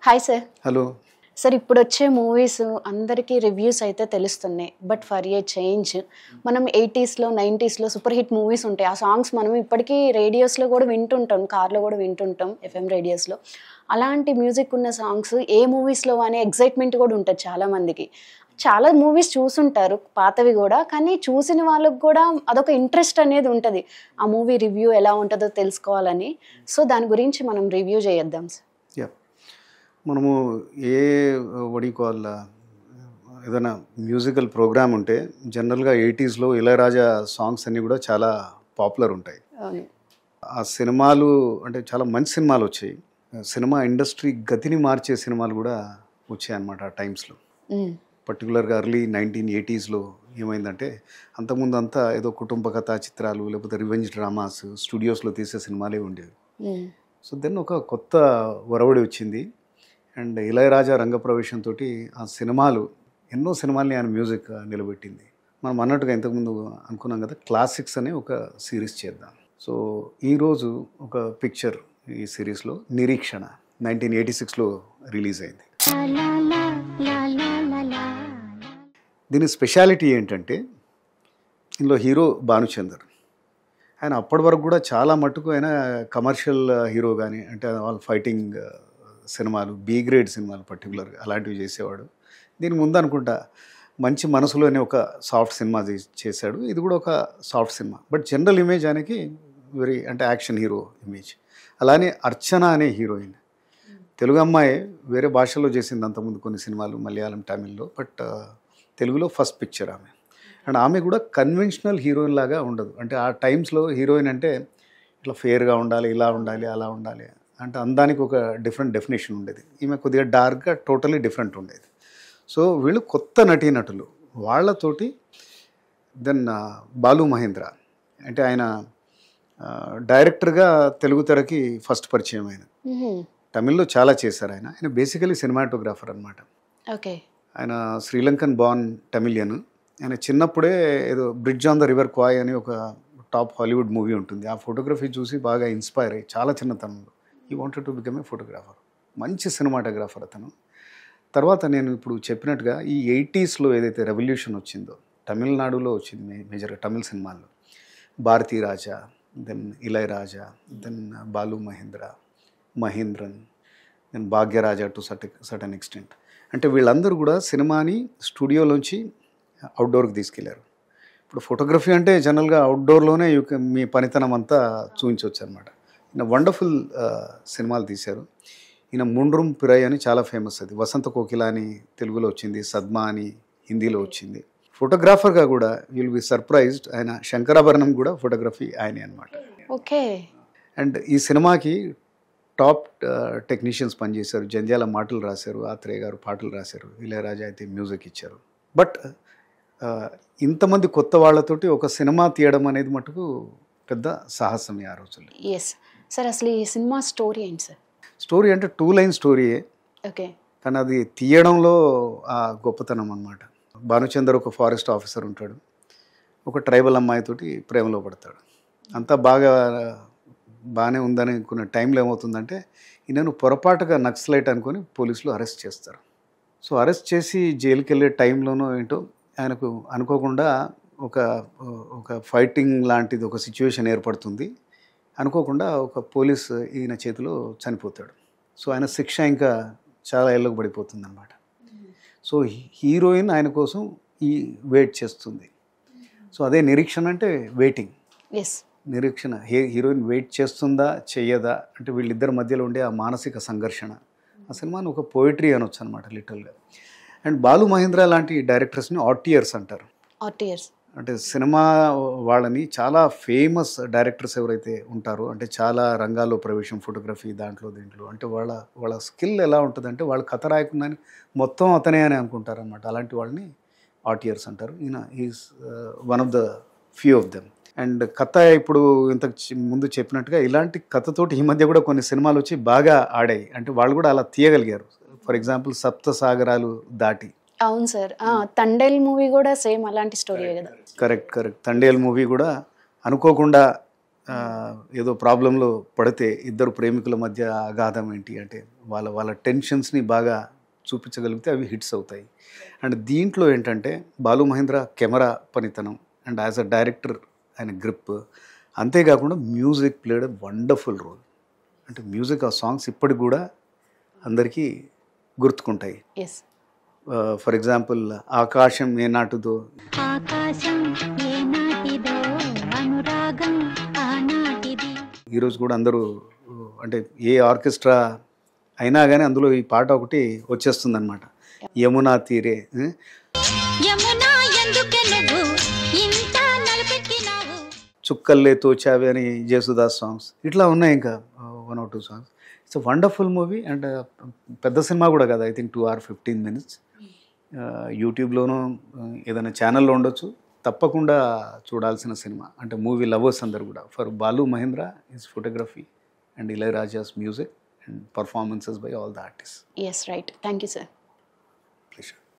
Hi sir. Hello sir, ఇప్పుడు వచ్చే movies అందరికీ రివ్యూస్ అయితే తెలుస్తున్నాయి. బట్ ఫర్ ఏ చేంజ్ మనం 80స్లో 90స్లో సూపర్ హిట్ మూవీస్ ఉంటాయి. ఆ సాంగ్స్ మనం ఇప్పటికీ రేడియోస్లో కూడా వింటుంటాం, కార్లో కూడా వింటుంటాం, ఎఫ్ఎం రేడియోస్లో. అలాంటి మ్యూజిక్ ఉన్న సాంగ్స్ ఏ మూవీస్లో అనే ఎగ్జైట్మెంట్ కూడా ఉంటుంది చాలామందికి. చాలా మూవీస్ చూసుంటారు పాతవి కూడా, కానీ చూసిన వాళ్ళకి కూడా అదొక ఇంట్రెస్ట్ అనేది ఉంటుంది, ఆ మూవీ రివ్యూ ఎలా ఉంటుందో తెలుసుకోవాలని. సో దాని గురించి మనం రివ్యూ చేద్దాం సార్. యా మనము ఏదైనా మ్యూజికల్ ప్రోగ్రామ్ ఉంటే జనరల్గా 80స్లో ఇళయరాజా సాంగ్స్ అన్నీ కూడా చాలా పాపులర్ ఉంటాయి. ఆ సినిమాలు అంటే చాలా మంచి సినిమాలు వచ్చాయి. సినిమా ఇండస్ట్రీ గతిని మార్చే సినిమాలు కూడా వచ్చాయి అన్నమాట ఆ టైమ్స్లో. పర్టికులర్గా ఎర్లీ 1980స్లో ఏమైందంటే, అంతకుముందు అంతా ఏదో కుటుంబ కథా చిత్రాలు లేకపోతే రివెంజ్ డ్రామాస్ స్టూడియోస్లో తీసే సినిమాలే ఉండేవి. సో దెన్ ఒక కొత్త ఒరవడి వచ్చింది. అండ్ ఇళయరాజా రంగప్రవేశంతో ఆ సినిమాలు ఎన్నో సినిమాల్ని ఆయన మ్యూజిక్ నిలబెట్టింది. మనం అన్నట్టుగా ఇంతకుముందు అనుకున్నాం కదా, క్లాసిక్స్ అనే ఒక సిరీస్ చేద్దాం. సో ఈరోజు ఒక పిక్చర్ ఈ సిరీస్లో నిరీక్షణ 1986లో రిలీజ్ అయింది. దీని స్పెషాలిటీ ఏంటంటే, ఇందులో హీరో భానుచందర్. ఆయన అప్పటి వరకు కూడా చాలా మట్టుకు ఆయన కమర్షియల్ హీరో కానీ, అంటే వాళ్ళు ఫైటింగ్ సినిమాలు, బి గ్రేడ్ సినిమాలు పర్టికులర్గా అలాంటివి చేసేవాడు. దీని ముందు అనుకుంటా మంచి మనసులోనే ఒక సాఫ్ట్ సినిమా చేశాడు. ఇది కూడా ఒక soft cinema, but general image ఆయనకి వెరీ అంటే యాక్షన్ హీరో ఇమేజ్. అలానే అర్చన అనే హీరోయిన్, తెలుగు అమ్మాయి, వేరే భాషల్లో చేసింది అంతకుముందు కొన్ని సినిమాలు, మలయాళం, తమిళ్లో, బట్ తెలుగులో ఫస్ట్ పిక్చర్ ఆమె. అండ్ ఆమె కూడా కన్వెన్షనల్ హీరోయిన్ లాగా ఉండదు. అంటే ఆ టైమ్స్లో హీరోయిన్ అంటే ఇట్లా ఫేర్గా ఉండాలి, ఇలా ఉండాలి, అలా ఉండాలి, అంటే అందానికి ఒక డిఫరెంట్ డెఫినేషన్ ఉండేది. ఈమె కొద్దిగా డార్క్గా టోటలీ డిఫరెంట్ ఉండేది. సో వీళ్ళు కొత్త నటీనటులు, వాళ్ళతోటి దెన్ బాలు మహేంద్ర అంటే ఆయన డైరెక్టర్గా తెలుగు తెరకి ఫస్ట్ పరిచయం ఆయన. తమిళ్లో చాలా చేశారు ఆయన. ఆయన బేసికలీ సినిమాటోగ్రాఫర్ అనమాట. ఓకే. ఆయన శ్రీలంకన్ బార్న్ తమిళియన్. ఆయన చిన్నప్పుడే ఏదో bridge on the river Kwai అని ఒక టాప్ హాలీవుడ్ మూవీ ఉంటుంది, ఆ ఫోటోగ్రఫీ చూసి బాగా ఇన్స్పైర్ అయ్యి చాలా చిన్నతనంలో ఈ wanted to become a photographer. మంచి సినిమాటోగ్రాఫర్ అతను. తర్వాత నేను ఇప్పుడు చెప్పినట్టుగా ఈ 80స్లో ఏదైతే రెవల్యూషన్ వచ్చిందో, తమిళనాడులో వచ్చింది మేజర్గా తమిళ సినిమాల్లో. Bharathi Raja, then Ilaiyaraaja, then Balu Mahendra, Mahendran, then Bhagyaraja to certain extent. అంటే వీళ్ళందరూ కూడా సినిమాని స్టూడియోలోంచి అవుట్డోర్కి తీసుకెళ్లారు. ఇప్పుడు ఫోటోగ్రఫీ అంటే జనరల్గా అవుట్డోర్లోనే మీ పనితనం అంతా చూపించవచ్చు అనమాట. ఈయన వండర్ఫుల్ సినిమాలు తీశారు. ఈయన ముండ్రుం పిరై అని చాలా ఫేమస్, అది వసంత కోకిల అని తెలుగులో వచ్చింది, సద్మా అని హిందీలో వచ్చింది. ఫోటోగ్రాఫర్గా కూడా విల్ బి సర్ప్రైజ్డ్, ఆయన శంకరాభరణం కూడా ఫోటోగ్రఫీ ఆయనే అనమాట. ఓకే. అండ్ ఈ సినిమాకి టాప్ టెక్నీషియన్స్ పనిచేశారు. జంధ్యాల మాటలు రాశారు, ఆత్రేయ గారు పాటలు రాశారు, ఇళయరాజా అయితే మ్యూజిక్ ఇచ్చారు. బట్ ఇంతమంది కొత్త వాళ్ళతోటి ఒక సినిమా తీయడం అనేది మటుకు పెద్ద సాహసమే ఆ రోజుల్లో. Yes sir. అసలు ఈ సినిమా స్టోరీ ఏంటి సార్? స్టోరీ అంటే 2 లైన్ స్టోరీయే. ఓకే. కానీ అది తీయడంలో ఆ గొప్పతనం అన్నమాట. భానుచందర్ ఒక ఫారెస్ట్ ఆఫీసర్ ఉంటాడు, ఒక ట్రైబల్ అమ్మాయితోటి ప్రేమలో పడతాడు. అంతా బాగానే ఉందని అనుకున్న టైంలో ఏమవుతుందంటే, ఈయనను పొరపాటుగా నక్సలైట్ అనుకొని పోలీసులు అరెస్ట్ చేస్తారు. సో అరెస్ట్ చేసి జైలుకి వెళ్ళే టైంలోనో ఏంటో ఆయనకు అనుకోకుండా ఒక ఫైటింగ్ లాంటిది ఒక సిచ్యువేషన్ ఏర్పడుతుంది. అనుకోకుండా ఒక పోలీస్ ఈయన చేతిలో చనిపోతాడు. సో ఆయన శిక్ష ఇంకా చాలా ఏళ్ళకు పడిపోతుంది అన్నమాట. సో హీరోయిన్ ఆయన కోసం వెయిట్ చేస్తుంది. సో అదే నిరీక్షణ అంటే వెయిటింగ్. నిరీక్షణ, హీరోయిన్ వెయిట్ చేస్తుందా చెయ్యదా అంటే వీళ్ళిద్దరి మధ్యలో ఉండే ఆ మానసిక సంఘర్షణ. ఆ సినిమాని ఒక పోయిటరీ అనొచ్చు అనమాట లిటరల్గా. అండ్ బాలు మహేంద్ర లాంటి డైరెక్టర్స్ని ఆర్టియర్స్ అంటారు. అంటే సినిమా వాళ్ళని చాలా ఫేమస్ డైరెక్టర్స్ ఎవరైతే ఉంటారో, అంటే చాలా రంగాల్లో ప్రవేశం, ఫోటోగ్రఫీ దీంట్లో అంటే వాళ్ళ స్కిల్ ఎలా ఉంటుందంటే, వాళ్ళ కథ రాయకుండానే మొత్తం అతనే అని అనుకుంటారు అనమాట. అలాంటి వాళ్ళని ఆర్టియర్స్ అంటారు. ఈయన is one of the few of them. And కథ ఇప్పుడు ఇంతకు ముందు చెప్పినట్టుగా ఇలాంటి కథతోటి ఈ మధ్య కూడా కొన్ని సినిమాలు వచ్చి బాగా ఆడాయి. అంటే వాళ్ళు కూడా అలా తీయగలిగారు. ఫర్ ఎగ్జాంపుల్ సప్త సాగరాలు దాటి. అవును సార్. తండేల్ మూవీ కూడా సేమ్ అలాంటి స్టోరీ కదా. కరెక్ట్. తండేల్ మూవీ కూడా అనుకోకుండా ఏదో ప్రాబ్లంలో పడితే ఇద్దరు ప్రేమికుల మధ్య అగాధం ఏంటి అంటే వాళ్ళ టెన్షన్స్ని బాగా చూపించగలిగితే అవి హిట్స్ అవుతాయి. అండ్ దీంట్లో ఏంటంటే బాలు మహేంద్ర కెమెరా పనితనం అండ్ యాజ్ అ డైరెక్టర్ ఆయన గ్రిప్, అంతేకాకుండా music played a wonderful role. అంటే మ్యూజిక్ ఆ సాంగ్స్ ఇప్పటికి కూడా అందరికీ గుర్తుకుంటాయి. ఎస్. ఫర్ ఎగ్జాంపుల్ ఆకాశం ఏ నాటుదో, ఈరోజు కూడా అందరూ అంటే ఏ ఆర్కెస్ట్రా అయినా కానీ అందులో ఈ పాట ఒకటి వచ్చేస్తుంది అనమాట, యమునా తీరే. చుక్కల్లే తోచావి అని జేసుదాస్ సాంగ్స్, ఇట్లా ఉన్నాయి ఇంకా 1 or 2 songs. It's a wonderful movie. And పెద్ద సినిమా కూడా కదా, ఐ థింక్ 2 hours 15 minutes. యూట్యూబ్లోనూ ఏదైనా ఛానల్లో ఉండొచ్చు, తప్పకుండా చూడాల్సిన సినిమా. అంటే మూవీ లవర్స్ అందరు కూడా. For Balu Mahendra his photography and Ilaiyaraaja's music and performances by all the artist. Yes, right. Thank you sir.